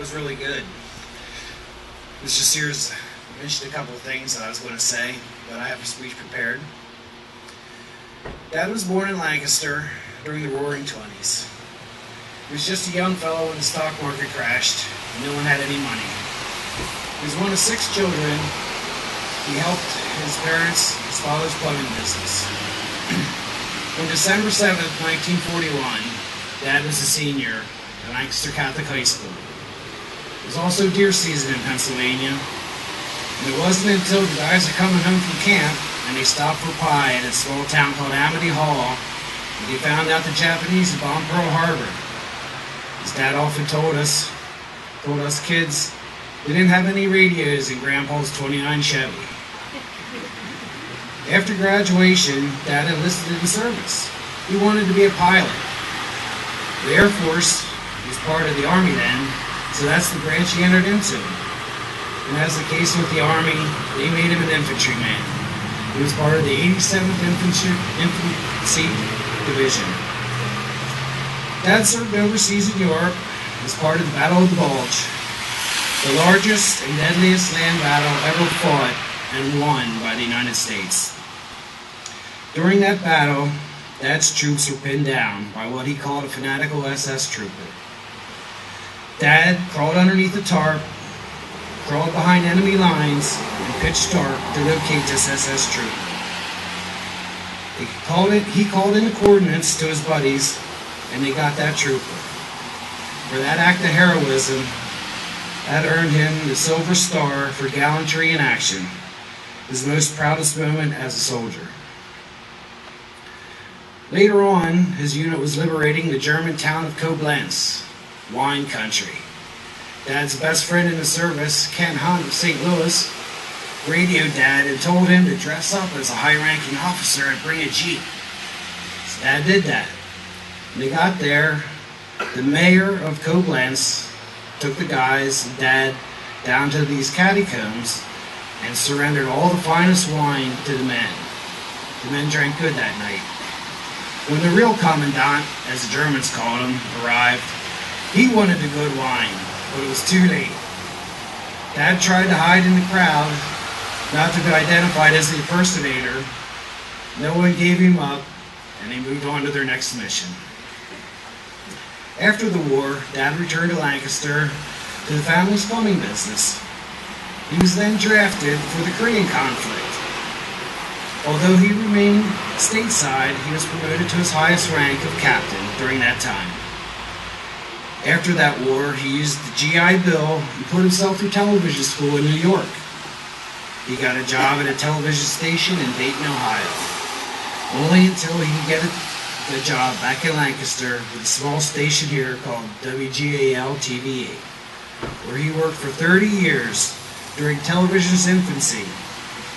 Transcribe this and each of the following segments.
was really good. Mr. Sears mentioned a couple of things that I was going to say, but I have a speech prepared. Dad was born in Lancaster during the Roaring '20s. He was just a young fellow when the stock market crashed and no one had any money. He was one of 6 children. He helped his parents, his father's plumbing business. On December 7th, 1941, Dad was a senior at Lancaster Catholic High School. It was also deer season in Pennsylvania, and it wasn't until the guys were coming home from camp and they stopped for pie at a small town called Amity Hall that they found out the Japanese had bombed Pearl Harbor. His dad often told us kids, they didn't have any radios in Grandpa's '29 Chevy. After graduation, Dad enlisted in the service. He wanted to be a pilot. The Air Force was part of the Army then, so that's the branch he entered into. And as the case with the Army, they made him an infantryman. He was part of the 87th Infantry Division. Dad served overseas in Europe as part of the Battle of the Bulge, the largest and deadliest land battle ever fought and won by the United States. During that battle, Dad's troops were pinned down by what he called a fanatical SS trooper. Dad crawled underneath the tarp, crawled behind enemy lines, and pitched dark to locate this SS trooper. He called in the coordinates to his buddies, and they got that trooper. For that act of heroism, that earned him the Silver Star for gallantry in action, his most proudest moment as a soldier. Later on, his unit was liberating the German town of Koblenz, wine country. Dad's best friend in the service, Ken Hunt of St. Louis, radioed Dad and told him to dress up as a high-ranking officer and bring a Jeep. So Dad did that. When they got there, the mayor of Koblenz took the guys and Dad down to these catacombs and surrendered all the finest wine to the men. The men drank good that night. When the real commandant, as the Germans called him, arrived, he wanted the good wine, but it was too late. Dad tried to hide in the crowd, not to be identified as the impersonator. No one gave him up, and they moved on to their next mission. After the war, Dad returned to Lancaster to the family's plumbing business. He was then drafted for the Korean conflict. Although he remained stateside, he was promoted to his highest rank of captain during that time. After that war, he used the GI Bill and put himself through television school in New York. He got a job at a television station in Dayton, Ohio, only until he could get a job back in Lancaster with a small station here called WGAL-TV, where he worked for 30 years during television's infancy,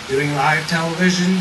doing live television